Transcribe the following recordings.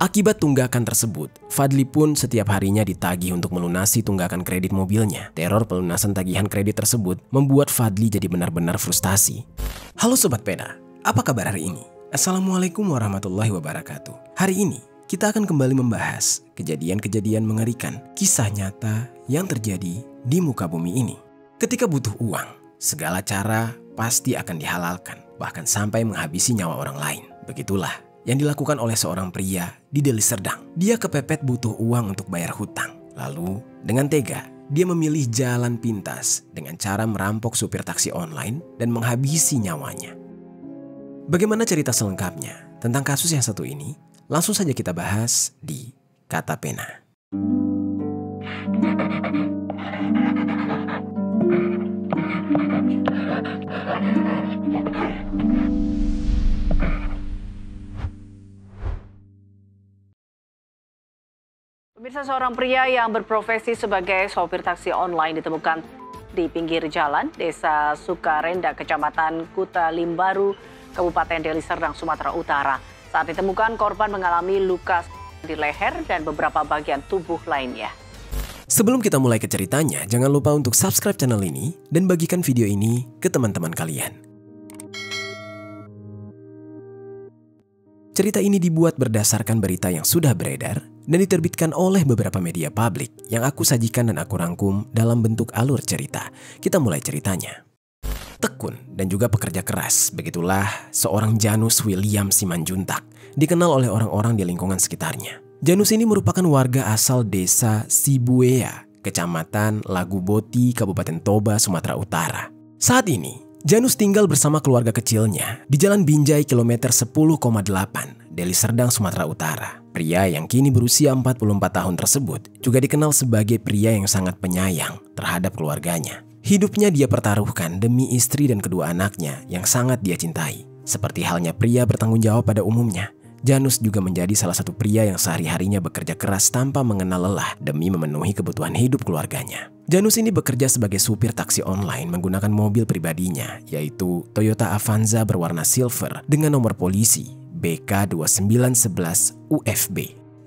Akibat tunggakan tersebut, Fadli pun setiap harinya ditagih untuk melunasi tunggakan kredit mobilnya. Teror pelunasan tagihan kredit tersebut membuat Fadli jadi benar-benar frustasi. Halo Sobat Pena, apa kabar hari ini? Assalamualaikum warahmatullahi wabarakatuh. Hari ini kita akan kembali membahas kejadian-kejadian mengerikan, kisah nyata yang terjadi di muka bumi ini. Ketika butuh uang, segala cara pasti akan dihalalkan, bahkan sampai menghabisi nyawa orang lain. Begitulah yang dilakukan oleh seorang pria di Deli Serdang. Dia kepepet butuh uang untuk bayar hutang. Lalu dengan tega, dia memilih jalan pintas dengan cara merampok supir taksi online dan menghabisi nyawanya. Bagaimana cerita selengkapnya tentang kasus yang satu ini? Langsung saja kita bahas di Kata Pena. Pemirsa, seorang pria yang berprofesi sebagai sopir taksi online ditemukan di pinggir jalan Desa Sukarenda, Kecamatan Kuta Limbaru, Kabupaten Deli Serdang, Sumatera Utara. Saat ditemukan, korban mengalami luka di leher dan beberapa bagian tubuh lainnya. Sebelum kita mulai ke ceritanya, jangan lupa untuk subscribe channel ini dan bagikan video ini ke teman-teman kalian. Cerita ini dibuat berdasarkan berita yang sudah beredar dan diterbitkan oleh beberapa media publik yang aku sajikan dan aku rangkum dalam bentuk alur cerita. Kita mulai ceritanya. Tekun dan juga pekerja keras, begitulah seorang Janus William Simanjuntak, dikenal oleh orang-orang di lingkungan sekitarnya. Janus ini merupakan warga asal desa Sibuea, Kecamatan Laguboti, Kabupaten Toba, Sumatera Utara. Saat ini, Janus tinggal bersama keluarga kecilnya di Jalan Binjai kilometer 10,8, Deli Serdang, Sumatera Utara. Pria yang kini berusia 44 tahun tersebut juga dikenal sebagai pria yang sangat penyayang terhadap keluarganya. Hidupnya dia pertaruhkan demi istri dan kedua anaknya yang sangat dia cintai. Seperti halnya pria bertanggung jawab pada umumnya, Janus juga menjadi salah satu pria yang sehari-harinya bekerja keras tanpa mengenal lelah demi memenuhi kebutuhan hidup keluarganya. Janus ini bekerja sebagai supir taksi online menggunakan mobil pribadinya, yaitu Toyota Avanza berwarna silver dengan nomor polisi BK2911 UFB.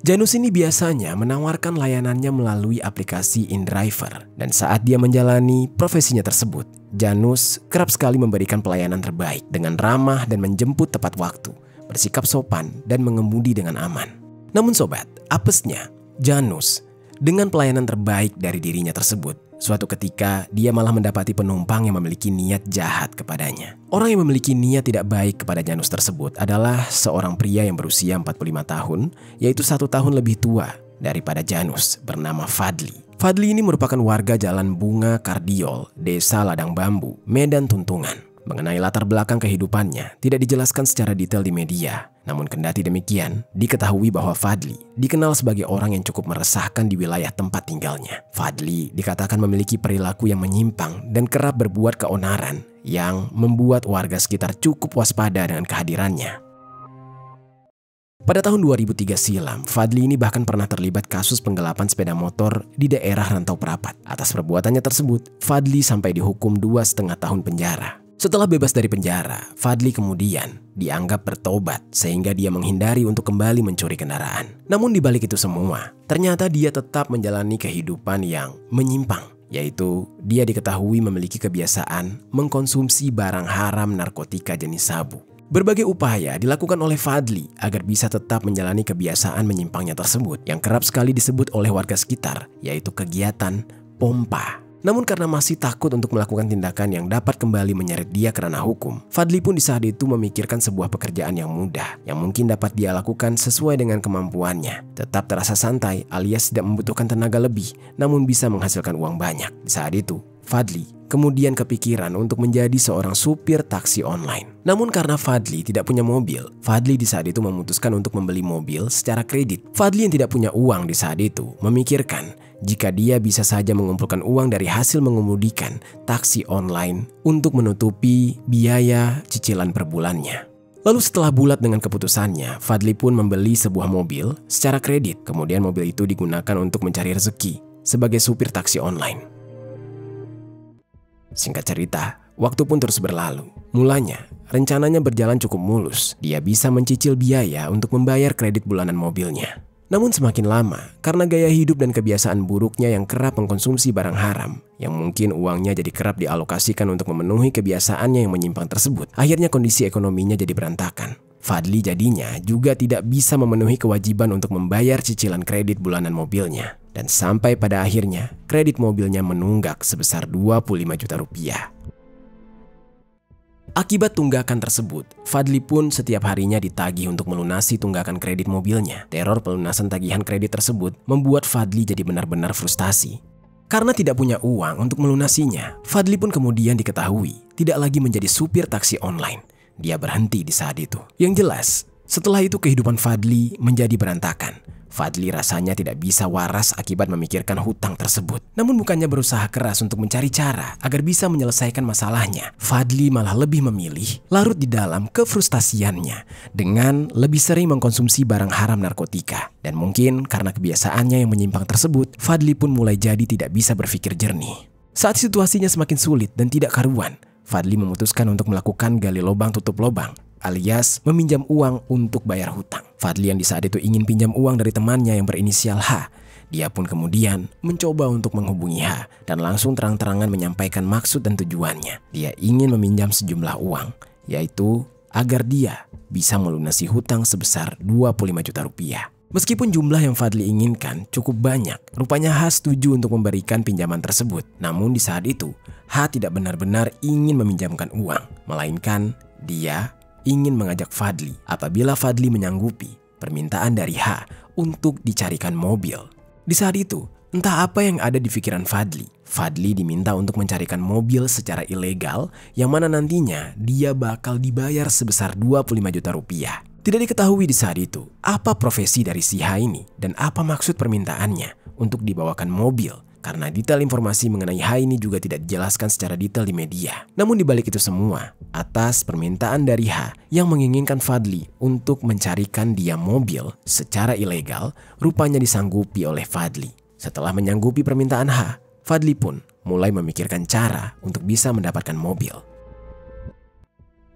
Janus ini biasanya menawarkan layanannya melalui aplikasi InDriver, dan saat dia menjalani profesinya tersebut, Janus kerap sekali memberikan pelayanan terbaik dengan ramah dan menjemput tepat waktu, bersikap sopan dan mengemudi dengan aman. Namun sobat, apesnya, Janus dengan pelayanan terbaik dari dirinya tersebut, suatu ketika dia malah mendapati penumpang yang memiliki niat jahat kepadanya. Orang yang memiliki niat tidak baik kepada Janus tersebut adalah seorang pria yang berusia 45 tahun, yaitu 1 tahun lebih tua daripada Janus, bernama Fadli. Fadli ini merupakan warga Jalan Bunga Kardiol, Desa Ladang Bambu, Medan Tuntungan. Mengenai latar belakang kehidupannya tidak dijelaskan secara detail di media. Namun kendati demikian, diketahui bahwa Fadli dikenal sebagai orang yang cukup meresahkan di wilayah tempat tinggalnya. Fadli dikatakan memiliki perilaku yang menyimpang dan kerap berbuat keonaran yang membuat warga sekitar cukup waspada dengan kehadirannya. Pada tahun 2003 silam, Fadli ini bahkan pernah terlibat kasus penggelapan sepeda motor di daerah Rantau Prapat. Atas perbuatannya tersebut, Fadli sampai dihukum 2,5 tahun penjara. Setelah bebas dari penjara, Fadli kemudian dianggap bertobat sehingga dia menghindari untuk kembali mencuri kendaraan. Namun di balik itu semua, ternyata dia tetap menjalani kehidupan yang menyimpang, yaitu dia diketahui memiliki kebiasaan mengkonsumsi barang haram narkotika jenis sabu. Berbagai upaya dilakukan oleh Fadli agar bisa tetap menjalani kebiasaan menyimpangnya tersebut yang kerap sekali disebut oleh warga sekitar, yaitu kegiatan pompa. Namun karena masih takut untuk melakukan tindakan yang dapat kembali menyeret dia ke ranah hukum, Fadli pun di saat itu memikirkan sebuah pekerjaan yang mudah yang mungkin dapat dia lakukan sesuai dengan kemampuannya. Tetap terasa santai alias tidak membutuhkan tenaga lebih, namun bisa menghasilkan uang banyak. Di saat itu, Fadli kemudian kepikiran untuk menjadi seorang supir taksi online. Namun karena Fadli tidak punya mobil, Fadli di saat itu memutuskan untuk membeli mobil secara kredit. Fadli yang tidak punya uang di saat itu memikirkan jika dia bisa saja mengumpulkan uang dari hasil mengemudikan taksi online untuk menutupi biaya cicilan per bulannya. Lalu setelah bulat dengan keputusannya, Fadli pun membeli sebuah mobil secara kredit. Kemudian mobil itu digunakan untuk mencari rezeki sebagai supir taksi online. Singkat cerita, waktu pun terus berlalu. Mulanya, rencananya berjalan cukup mulus. Dia bisa mencicil biaya untuk membayar kredit bulanan mobilnya. Namun semakin lama, karena gaya hidup dan kebiasaan buruknya yang kerap mengkonsumsi barang haram, yang mungkin uangnya jadi kerap dialokasikan untuk memenuhi kebiasaannya yang menyimpang tersebut, akhirnya kondisi ekonominya jadi berantakan. Fadli jadinya juga tidak bisa memenuhi kewajiban untuk membayar cicilan kredit bulanan mobilnya. Dan sampai pada akhirnya, kredit mobilnya menunggak sebesar 25 juta rupiah. Akibat tunggakan tersebut, Fadli pun setiap harinya ditagih untuk melunasi tunggakan kredit mobilnya. Teror pelunasan tagihan kredit tersebut membuat Fadli jadi benar-benar frustasi. Karena tidak punya uang untuk melunasinya, Fadli pun kemudian diketahui tidak lagi menjadi supir taksi online. Dia berhenti di saat itu. Yang jelas, setelah itu kehidupan Fadli menjadi berantakan. Fadli rasanya tidak bisa waras akibat memikirkan hutang tersebut. Namun bukannya berusaha keras untuk mencari cara agar bisa menyelesaikan masalahnya, Fadli malah lebih memilih larut di dalam kefrustasiannya dengan lebih sering mengkonsumsi barang haram narkotika. Dan mungkin karena kebiasaannya yang menyimpang tersebut, Fadli pun mulai jadi tidak bisa berpikir jernih. Saat situasinya semakin sulit dan tidak karuan, Fadli memutuskan untuk melakukan gali lubang tutup lubang, alias meminjam uang untuk bayar hutang. Fadli yang di saat itu ingin pinjam uang dari temannya yang berinisial H. Dia pun kemudian mencoba untuk menghubungi H dan langsung terang-terangan menyampaikan maksud dan tujuannya. Dia ingin meminjam sejumlah uang, yaitu agar dia bisa melunasi hutang sebesar 25 juta rupiah. Meskipun jumlah yang Fadli inginkan cukup banyak, rupanya H setuju untuk memberikan pinjaman tersebut. Namun di saat itu, H tidak benar-benar ingin meminjamkan uang, melainkan dia ingin mengajak Fadli apabila Fadli menyanggupi permintaan dari H untuk dicarikan mobil. Di saat itu, entah apa yang ada di pikiran Fadli. Fadli diminta untuk mencarikan mobil secara ilegal yang mana nantinya dia bakal dibayar sebesar 25 juta rupiah. Tidak diketahui di saat itu apa profesi dari si H ini dan apa maksud permintaannya untuk dibawakan mobil. Karena detail informasi mengenai H ini juga tidak dijelaskan secara detail di media. Namun dibalik itu semua, atas permintaan dari H yang menginginkan Fadli untuk mencarikan dia mobil secara ilegal, rupanya disanggupi oleh Fadli. Setelah menyanggupi permintaan H, Fadli pun mulai memikirkan cara untuk bisa mendapatkan mobil.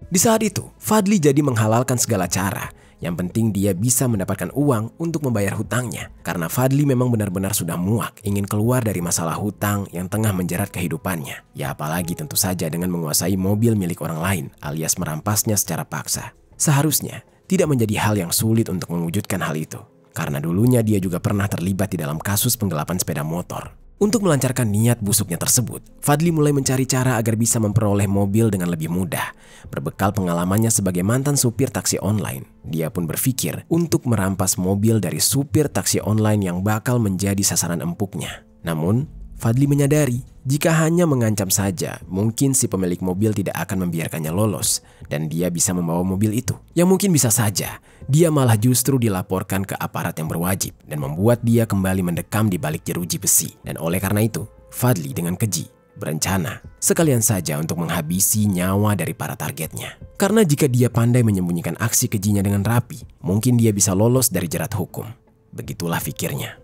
Di saat itu, Fadli jadi menghalalkan segala cara. Yang penting dia bisa mendapatkan uang untuk membayar hutangnya. Karena Fadli memang benar-benar sudah muak ingin keluar dari masalah hutang yang tengah menjerat kehidupannya. Ya apalagi tentu saja dengan menguasai mobil milik orang lain alias merampasnya secara paksa. Seharusnya tidak menjadi hal yang sulit untuk mewujudkan hal itu. Karena dulunya dia juga pernah terlibat di dalam kasus penggelapan sepeda motor. Untuk melancarkan niat busuknya tersebut, Fadli mulai mencari cara agar bisa memperoleh mobil dengan lebih mudah. Berbekal pengalamannya sebagai mantan supir taksi online, dia pun berpikir untuk merampas mobil dari supir taksi online yang bakal menjadi sasaran empuknya. Namun, Fadli menyadari jika hanya mengancam saja, mungkin si pemilik mobil tidak akan membiarkannya lolos dan dia bisa membawa mobil itu. Yang mungkin bisa saja, dia malah justru dilaporkan ke aparat yang berwajib dan membuat dia kembali mendekam di balik jeruji besi. Dan oleh karena itu, Fadli dengan keji berencana sekalian saja untuk menghabisi nyawa dari para targetnya. Karena jika dia pandai menyembunyikan aksi kejinya dengan rapi, mungkin dia bisa lolos dari jerat hukum. Begitulah pikirnya.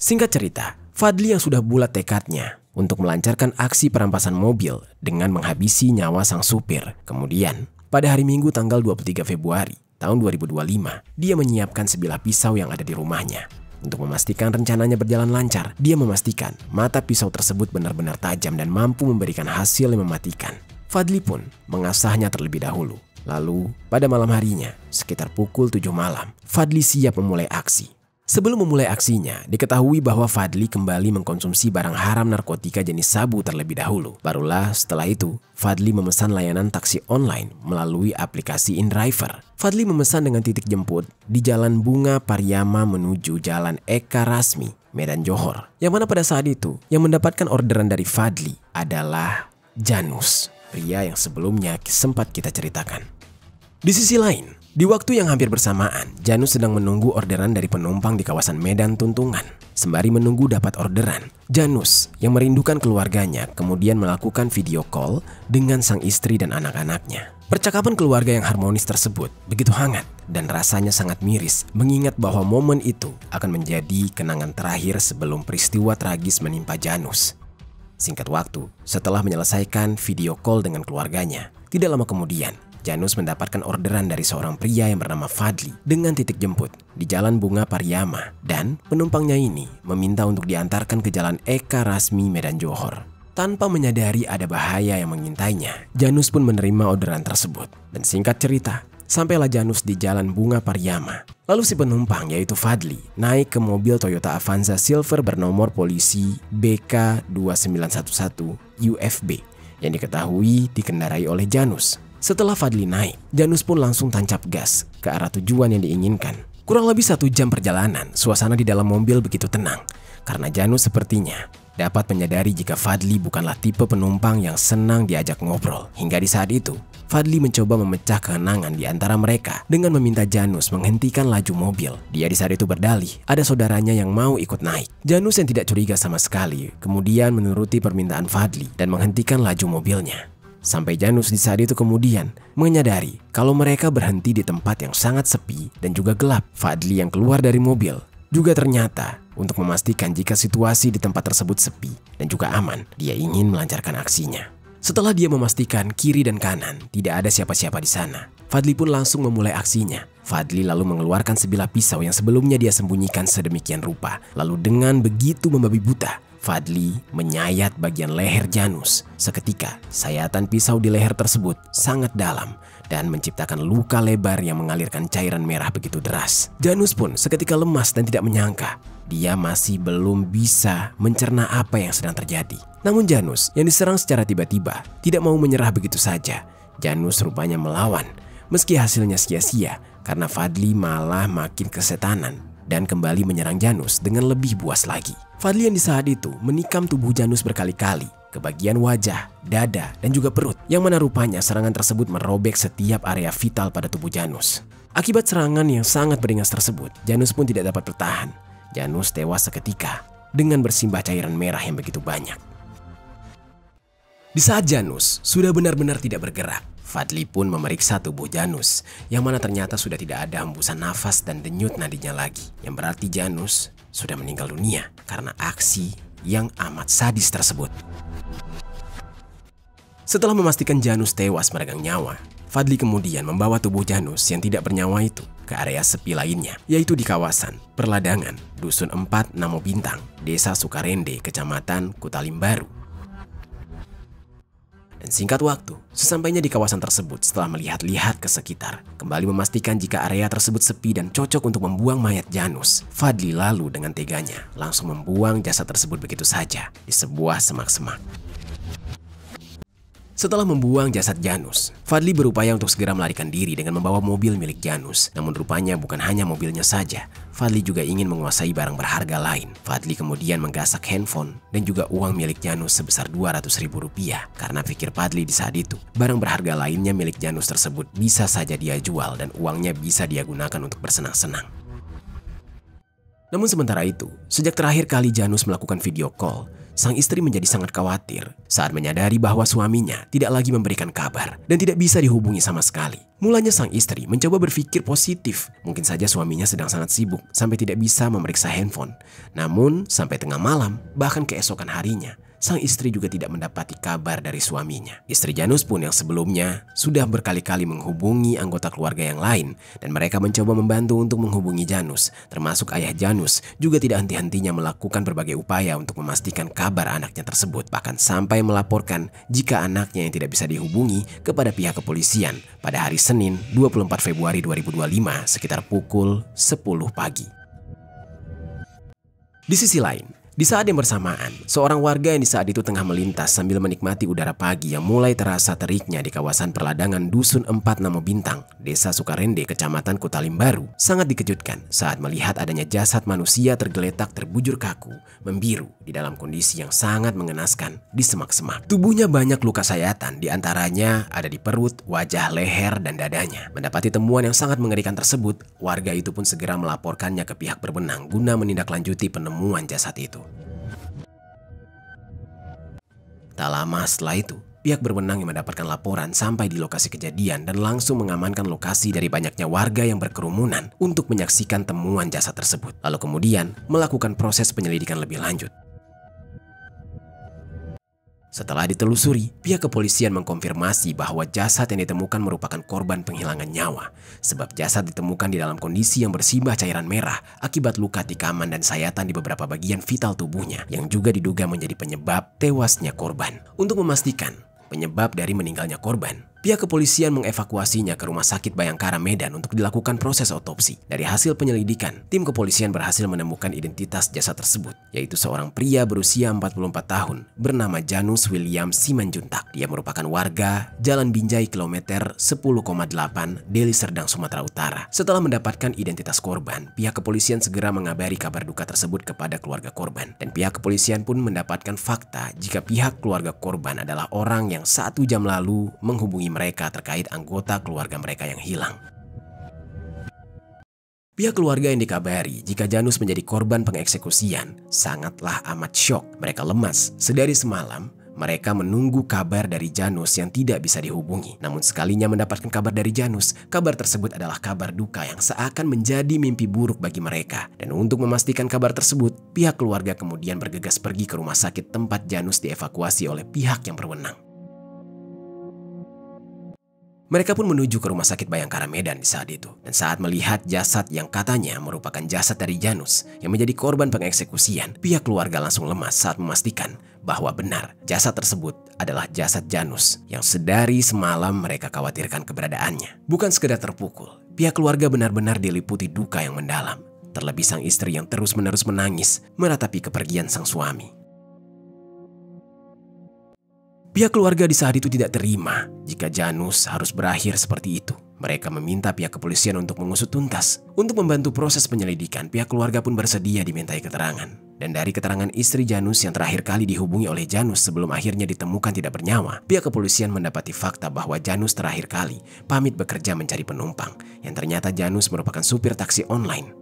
Singkat cerita, Fadli yang sudah bulat tekadnya untuk melancarkan aksi perampasan mobil dengan menghabisi nyawa sang supir. Kemudian, pada hari Minggu tanggal 23 Februari tahun 2025, dia menyiapkan sebilah pisau yang ada di rumahnya. Untuk memastikan rencananya berjalan lancar, dia memastikan mata pisau tersebut benar-benar tajam dan mampu memberikan hasil yang mematikan. Fadli pun mengasahnya terlebih dahulu. Lalu, pada malam harinya, sekitar pukul 7 malam, Fadli siap memulai aksi. Sebelum memulai aksinya, diketahui bahwa Fadli kembali mengkonsumsi barang haram narkotika jenis sabu terlebih dahulu. Barulah setelah itu, Fadli memesan layanan taksi online melalui aplikasi InDriver. Fadli memesan dengan titik jemput di Jalan Bunga Pariama menuju Jalan Eka Rasmi, Medan Johor. Yang mana pada saat itu, yang mendapatkan orderan dari Fadli adalah Janus, pria yang sebelumnya sempat kita ceritakan. Di sisi lain, di waktu yang hampir bersamaan, Janus sedang menunggu orderan dari penumpang di kawasan Medan Tuntungan. Sembari menunggu dapat orderan, Janus yang merindukan keluarganya kemudian melakukan video call dengan sang istri dan anak-anaknya. Percakapan keluarga yang harmonis tersebut begitu hangat dan rasanya sangat miris mengingat bahwa momen itu akan menjadi kenangan terakhir sebelum peristiwa tragis menimpa Janus. Singkat waktu, setelah menyelesaikan video call dengan keluarganya, Tidak lama kemudian, Janus mendapatkan orderan dari seorang pria yang bernama Fadli dengan titik jemput di Jalan Bunga Pariama, dan penumpangnya ini meminta untuk diantarkan ke Jalan Eka Rasmi Medan Johor. Tanpa menyadari ada bahaya yang mengintainya, Janus pun menerima orderan tersebut. Dan singkat cerita, sampailah Janus di Jalan Bunga Pariama. Lalu si penumpang yaitu Fadli naik ke mobil Toyota Avanza Silver bernomor polisi BK2911 UFB yang diketahui dikendarai oleh Janus. Setelah Fadli naik, Janus pun langsung tancap gas ke arah tujuan yang diinginkan. Kurang lebih 1 jam perjalanan, suasana di dalam mobil begitu tenang karena Janus sepertinya dapat menyadari jika Fadli bukanlah tipe penumpang yang senang diajak ngobrol. Hingga di saat itu, Fadli mencoba memecah kehenangan di antara mereka dengan meminta Janus menghentikan laju mobil. Dia di saat itu berdalih ada saudaranya yang mau ikut naik. Janus yang tidak curiga sama sekali kemudian menuruti permintaan Fadli dan menghentikan laju mobilnya. Sampai Janus di saat itu kemudian menyadari kalau mereka berhenti di tempat yang sangat sepi dan juga gelap. Fadli yang keluar dari mobil juga ternyata untuk memastikan jika situasi di tempat tersebut sepi dan juga aman, dia ingin melancarkan aksinya. Setelah dia memastikan kiri dan kanan tidak ada siapa-siapa di sana, Fadli pun langsung memulai aksinya. Fadli lalu mengeluarkan sebilah pisau yang sebelumnya dia sembunyikan sedemikian rupa. Lalu dengan begitu membabi buta, Fadli menyayat bagian leher Janus. Seketika, sayatan pisau di leher tersebut sangat dalam dan menciptakan luka lebar yang mengalirkan cairan merah begitu deras. Janus pun seketika lemas dan tidak menyangka dia masih belum bisa mencerna apa yang sedang terjadi. Namun Janus yang diserang secara tiba-tiba tidak mau menyerah begitu saja. Janus rupanya melawan, meski hasilnya sia-sia karena Fadli malah makin kesetanan dan kembali menyerang Janus dengan lebih buas lagi. Fadli yang di saat itu menikam tubuh Janus berkali-kali ke bagian wajah, dada, dan juga perut, yang mana rupanya serangan tersebut merobek setiap area vital pada tubuh Janus. Akibat serangan yang sangat beringas tersebut, Janus pun tidak dapat bertahan. Janus tewas seketika dengan bersimbah cairan merah yang begitu banyak. Di saat Janus sudah benar-benar tidak bergerak, Fadli pun memeriksa tubuh Janus, yang mana ternyata sudah tidak ada hembusan nafas dan denyut nadinya lagi, yang berarti Janus sudah meninggal dunia karena aksi yang amat sadis tersebut. Setelah memastikan Janus tewas meregang nyawa, Fadli kemudian membawa tubuh Janus yang tidak bernyawa itu ke area sepi lainnya, yaitu di kawasan Perladangan, Dusun 4 Namo Bintang, Desa Sukarende, Kecamatan Kutalimbaru. Dan singkat waktu, sesampainya di kawasan tersebut setelah melihat-lihat ke sekitar, kembali memastikan jika area tersebut sepi dan cocok untuk membuang mayat Janus, Fadli lalu dengan teganya langsung membuang jasad tersebut begitu saja di sebuah semak-semak. Setelah membuang jasad Janus, Fadli berupaya untuk segera melarikan diri dengan membawa mobil milik Janus. Namun rupanya bukan hanya mobilnya saja, Fadli juga ingin menguasai barang berharga lain. Fadli kemudian menggasak handphone dan juga uang milik Janus sebesar Rp200.000 karena pikir Fadli di saat itu, barang berharga lainnya milik Janus tersebut bisa saja dia jual dan uangnya bisa dia gunakan untuk bersenang-senang. Namun sementara itu, sejak terakhir kali Janus melakukan video call, sang istri menjadi sangat khawatir saat menyadari bahwa suaminya tidak lagi memberikan kabar dan tidak bisa dihubungi sama sekali. Mulanya sang istri mencoba berpikir positif, mungkin saja suaminya sedang sangat sibuk sampai tidak bisa memeriksa handphone. Namun sampai tengah malam, bahkan keesokan harinya, sang istri juga tidak mendapati kabar dari suaminya. Istri Janus pun yang sebelumnya sudah berkali-kali menghubungi anggota keluarga yang lain dan mereka mencoba membantu untuk menghubungi Janus, termasuk ayah Janus juga tidak henti-hentinya melakukan berbagai upaya untuk memastikan kabar anaknya tersebut, bahkan sampai melaporkan jika anaknya yang tidak bisa dihubungi kepada pihak kepolisian pada hari Senin 24 Februari 2025 sekitar pukul 10 pagi. Di sisi lain, di saat yang bersamaan, seorang warga yang di saat itu tengah melintas sambil menikmati udara pagi yang mulai terasa teriknya di kawasan Perladangan Dusun 4 Namo Bintang, Desa Sukarende, Kecamatan Kutalimbaru, sangat dikejutkan saat melihat adanya jasad manusia tergeletak terbujur kaku, membiru di dalam kondisi yang sangat mengenaskan di semak-semak. Tubuhnya banyak luka sayatan, diantaranya ada di perut, wajah, leher, dan dadanya. Mendapati temuan yang sangat mengerikan tersebut, warga itu pun segera melaporkannya ke pihak berwenang guna menindaklanjuti penemuan jasad itu. Tak lama setelah itu, pihak berwenang yang mendapatkan laporan sampai di lokasi kejadian dan langsung mengamankan lokasi dari banyaknya warga yang berkerumunan untuk menyaksikan temuan jasad tersebut. Lalu kemudian melakukan proses penyelidikan lebih lanjut. Setelah ditelusuri, pihak kepolisian mengkonfirmasi bahwa jasad yang ditemukan merupakan korban penghilangan nyawa. Sebab jasad ditemukan di dalam kondisi yang bersimbah cairan merah akibat luka tikaman dan sayatan di beberapa bagian vital tubuhnya yang juga diduga menjadi penyebab tewasnya korban. Untuk memastikan penyebab dari meninggalnya korban, pihak kepolisian mengevakuasinya ke Rumah Sakit Bayangkara Medan untuk dilakukan proses otopsi. Dari hasil penyelidikan, tim kepolisian berhasil menemukan identitas jasad tersebut, yaitu seorang pria berusia 44 tahun bernama Janus William Simanjuntak. Dia merupakan warga Jalan Binjai kilometer 10,8 Deli Serdang, Sumatera Utara. Setelah mendapatkan identitas korban, pihak kepolisian segera mengabari kabar duka tersebut kepada keluarga korban. Dan pihak kepolisian pun mendapatkan fakta jika pihak keluarga korban adalah orang yang 1 jam lalu menghubungi mereka terkait anggota keluarga mereka yang hilang. Pihak keluarga yang dikabari jika Janus menjadi korban pengeksekusian sangatlah amat syok. Mereka lemas. Sedari semalam, mereka menunggu kabar dari Janus yang tidak bisa dihubungi. Namun sekalinya mendapatkan kabar dari Janus, kabar tersebut adalah kabar duka yang seakan menjadi mimpi buruk bagi mereka. Dan untuk memastikan kabar tersebut, pihak keluarga kemudian bergegas pergi ke rumah sakit tempat Janus dievakuasi oleh pihak yang berwenang. Mereka pun menuju ke Rumah Sakit Bayangkara Medan di saat itu. Dan saat melihat jasad yang katanya merupakan jasad dari Janus yang menjadi korban pengeksekusian, pihak keluarga langsung lemas saat memastikan bahwa benar jasad tersebut adalah jasad Janus yang sedari semalam mereka khawatirkan keberadaannya. Bukan sekedar terpukul, pihak keluarga benar-benar diliputi duka yang mendalam. Terlebih sang istri yang terus-menerus menangis meratapi kepergian sang suami. Pihak keluarga di saat itu tidak terima jika Janus harus berakhir seperti itu. Mereka meminta pihak kepolisian untuk mengusut tuntas. Untuk membantu proses penyelidikan, pihak keluarga pun bersedia dimintai keterangan. Dan dari keterangan istri Janus yang terakhir kali dihubungi oleh Janus sebelum akhirnya ditemukan tidak bernyawa, pihak kepolisian mendapati fakta bahwa Janus terakhir kali pamit bekerja mencari penumpang, yang ternyata Janus merupakan supir taksi online.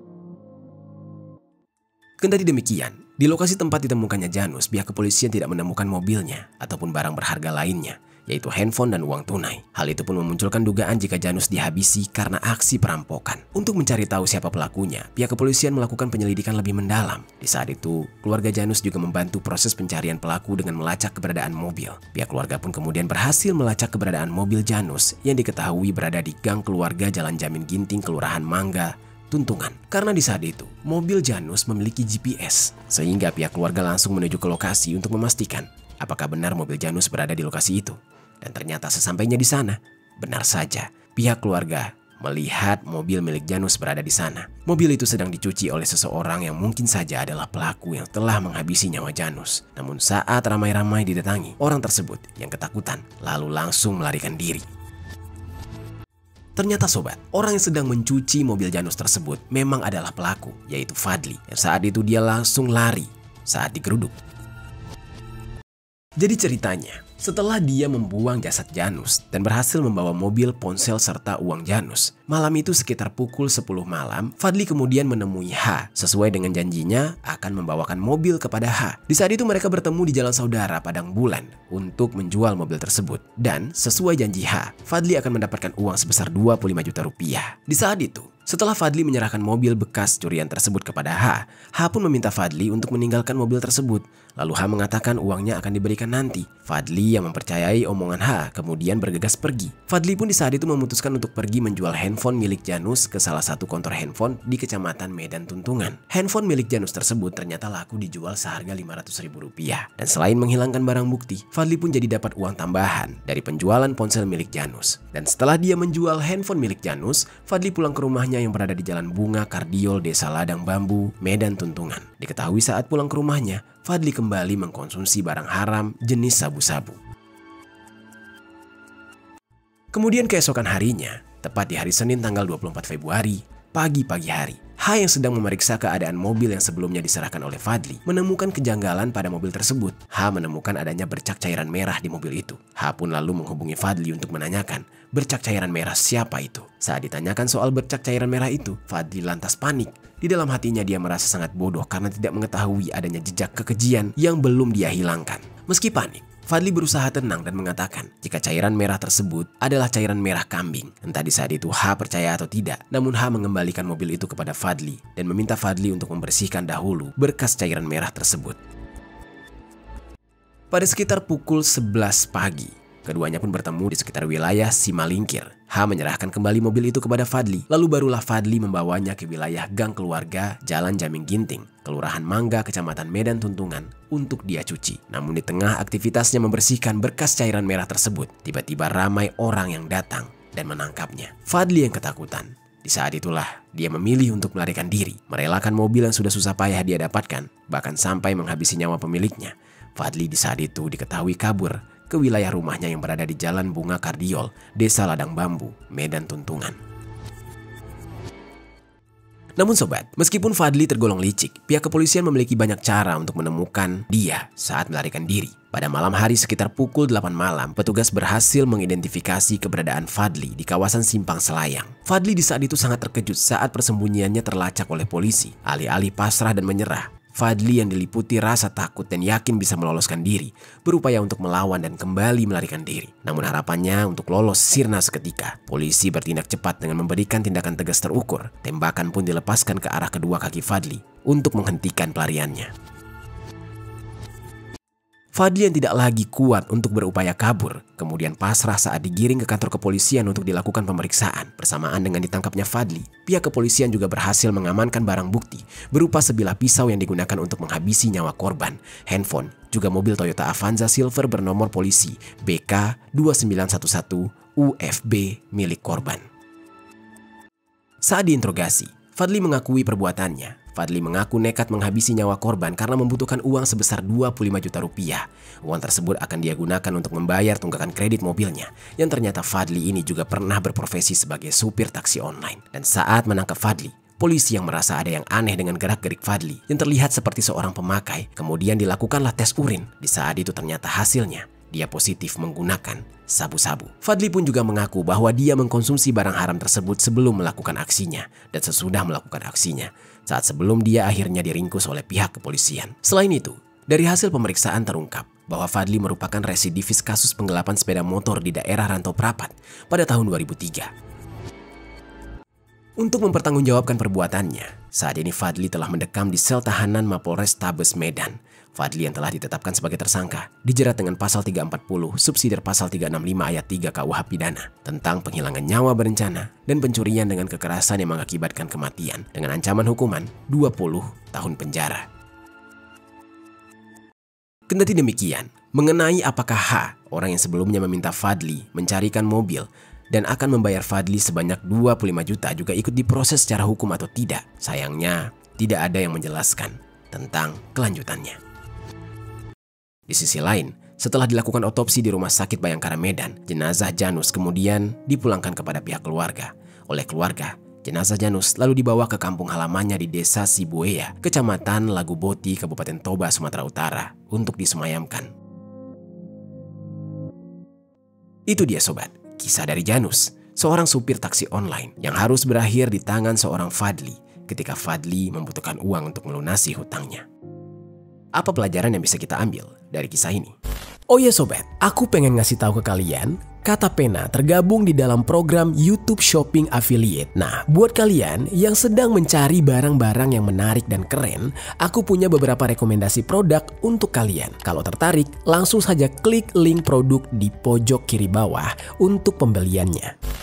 Kendati demikian, di lokasi tempat ditemukannya Janus, pihak kepolisian tidak menemukan mobilnya ataupun barang berharga lainnya, yaitu handphone dan uang tunai. Hal itu pun memunculkan dugaan jika Janus dihabisi karena aksi perampokan. Untuk mencari tahu siapa pelakunya, pihak kepolisian melakukan penyelidikan lebih mendalam. Di saat itu, keluarga Janus juga membantu proses pencarian pelaku dengan melacak keberadaan mobil. Pihak keluarga pun kemudian berhasil melacak keberadaan mobil Janus yang diketahui berada di gang keluarga Jalan Jamin Ginting, Kelurahan Mangga, Tuntungan. Karena di saat itu, mobil Janus memiliki GPS, sehingga pihak keluarga langsung menuju ke lokasi untuk memastikan apakah benar mobil Janus berada di lokasi itu. Dan ternyata sesampainya di sana, benar saja pihak keluarga melihat mobil milik Janus berada di sana. Mobil itu sedang dicuci oleh seseorang yang mungkin saja adalah pelaku yang telah menghabisi nyawa Janus. Namun saat ramai-ramai didatangi, orang tersebut yang ketakutan lalu langsung melarikan diri. Ternyata sobat, orang yang sedang mencuci mobil Janus tersebut memang adalah pelaku, yaitu Fadli. Yang saat itu dia langsung lari saat digeruduk. Jadi ceritanya, setelah dia membuang jasad Janus dan berhasil membawa mobil, ponsel, serta uang Janus, malam itu sekitar pukul 10 malam, Fadli kemudian menemui H. Sesuai dengan janjinya akan membawakan mobil kepada H. Di saat itu mereka bertemu di Jalan Saudara Padang Bulan untuk menjual mobil tersebut. Dan sesuai janji H, Fadli akan mendapatkan uang sebesar 25 juta rupiah. Di saat itu, setelah Fadli menyerahkan mobil bekas curian tersebut kepada H pun meminta Fadli untuk meninggalkan mobil tersebut. Lalu H mengatakan uangnya akan diberikan nanti. Fadli yang mempercayai omongan H kemudian bergegas pergi. Fadli pun di saat itu memutuskan untuk pergi menjual handphone milik Janus ke salah satu kantor handphone di Kecamatan Medan Tuntungan. Handphone milik Janus tersebut ternyata laku dijual seharga Rp500.000. Dan selain menghilangkan barang bukti, Fadli pun jadi dapat uang tambahan dari penjualan ponsel milik Janus. Dan setelah dia menjual handphone milik Janus, Fadli pulang ke rumahnya yang berada di Jalan Bunga Kardiol, Desa Ladang Bambu, Medan Tuntungan. Diketahui saat pulang ke rumahnya, Fadli kembali mengkonsumsi barang haram jenis sabu-sabu. Kemudian keesokan harinya, tepat di hari Senin tanggal 24 Februari, pagi-pagi hari, H yang sedang memeriksa keadaan mobil yang sebelumnya diserahkan oleh Fadli menemukan kejanggalan pada mobil tersebut. H menemukan adanya bercak cairan merah di mobil itu. H pun lalu menghubungi Fadli untuk menanyakan bercak cairan merah siapa itu. Saat ditanyakan soal bercak cairan merah itu, Fadli lantas panik. Di dalam hatinya dia merasa sangat bodoh karena tidak mengetahui adanya jejak kekejian yang belum dia hilangkan. Meski panik, Fadli berusaha tenang dan mengatakan jika cairan merah tersebut adalah cairan merah kambing. Entah di saat itu H percaya atau tidak, namun H mengembalikan mobil itu kepada Fadli dan meminta Fadli untuk membersihkan dahulu berkas cairan merah tersebut. Pada sekitar pukul 11 pagi, keduanya pun bertemu di sekitar wilayah Simalingkir. H menyerahkan kembali mobil itu kepada Fadli, lalu barulah Fadli membawanya ke wilayah Gang Keluarga, Jalan Jaming Ginting, Kelurahan Mangga, Kecamatan Medan Tuntungan, untuk dia cuci. Namun di tengah aktivitasnya membersihkan berkas cairan merah tersebut, tiba-tiba ramai orang yang datang dan menangkapnya. Fadli yang ketakutan. Di saat itulah dia memilih untuk melarikan diri, merelakan mobil yang sudah susah payah dia dapatkan, bahkan sampai menghabisi nyawa pemiliknya. Fadli di saat itu diketahui kabur ke wilayah rumahnya yang berada di Jalan Bunga Kardiol, Desa Ladang Bambu, Medan Tuntungan. Namun sobat, meskipun Fadli tergolong licik, pihak kepolisian memiliki banyak cara untuk menemukan dia saat melarikan diri. Pada malam hari sekitar pukul 8 malam, petugas berhasil mengidentifikasi keberadaan Fadli di kawasan Simpang Selayang. Fadli di saat itu sangat terkejut saat persembunyiannya terlacak oleh polisi. Alih-alih pasrah dan menyerah, Fadli yang diliputi rasa takut dan yakin bisa meloloskan diri, berupaya untuk melawan dan kembali melarikan diri. Namun harapannya untuk lolos sirna seketika. Polisi bertindak cepat dengan memberikan tindakan tegas terukur. Tembakan pun dilepaskan ke arah kedua kaki Fadli untuk menghentikan pelariannya. Fadli yang tidak lagi kuat untuk berupaya kabur, kemudian pasrah saat digiring ke kantor kepolisian untuk dilakukan pemeriksaan. Bersamaan dengan ditangkapnya Fadli, pihak kepolisian juga berhasil mengamankan barang bukti berupa sebilah pisau yang digunakan untuk menghabisi nyawa korban, handphone, juga mobil Toyota Avanza Silver bernomor polisi BK 2911 UFB milik korban. Saat diinterogasi, Fadli mengakui perbuatannya. Fadli mengaku nekat menghabisi nyawa korban karena membutuhkan uang sebesar 25 juta rupiah. Uang tersebut akan dia gunakan untuk membayar tunggakan kredit mobilnya. Yang ternyata Fadli ini juga pernah berprofesi sebagai supir taksi online. Dan saat menangkap Fadli, polisi yang merasa ada yang aneh dengan gerak-gerik Fadli yang terlihat seperti seorang pemakai, kemudian dilakukanlah tes urin. Di saat itu ternyata hasilnya dia positif menggunakan sabu-sabu. Fadli pun juga mengaku bahwa dia mengkonsumsi barang haram tersebut sebelum melakukan aksinya dan sesudah melakukan aksinya, saat sebelum dia akhirnya diringkus oleh pihak kepolisian. Selain itu, dari hasil pemeriksaan terungkap bahwa Fadli merupakan residivis kasus penggelapan sepeda motor di daerah Rantau Prapat pada tahun 2003. Untuk mempertanggungjawabkan perbuatannya, saat ini Fadli telah mendekam di sel tahanan Mapolres Tabes Medan. Fadli yang telah ditetapkan sebagai tersangka dijerat dengan pasal 340 subsidiar pasal 365 ayat 3 KUH Pidana tentang penghilangan nyawa berencana dan pencurian dengan kekerasan yang mengakibatkan kematian dengan ancaman hukuman 20 tahun penjara. Kendati demikian, mengenai apakah H, orang yang sebelumnya meminta Fadli mencarikan mobil dan akan membayar Fadli sebanyak 25 juta juga ikut diproses secara hukum atau tidak, sayangnya tidak ada yang menjelaskan tentang kelanjutannya. Di sisi lain, setelah dilakukan otopsi di Rumah Sakit Bayangkara Medan, jenazah Janus kemudian dipulangkan kepada pihak keluarga. Oleh keluarga, jenazah Janus lalu dibawa ke kampung halamannya di Desa Sibuea, Kecamatan Laguboti, Kabupaten Toba, Sumatera Utara, untuk disemayamkan. Itu dia sobat, kisah dari Janus, seorang supir taksi online yang harus berakhir di tangan seorang Fadli ketika Fadli membutuhkan uang untuk melunasi hutangnya. Apa pelajaran yang bisa kita ambil dari kisah ini? Oh ya sobat, aku pengen ngasih tahu ke kalian, Kata Pena tergabung di dalam program YouTube Shopping Affiliate. Nah, buat kalian yang sedang mencari barang-barang yang menarik dan keren, aku punya beberapa rekomendasi produk untuk kalian. Kalau tertarik, langsung saja klik link produk di pojok kiri bawah untuk pembeliannya.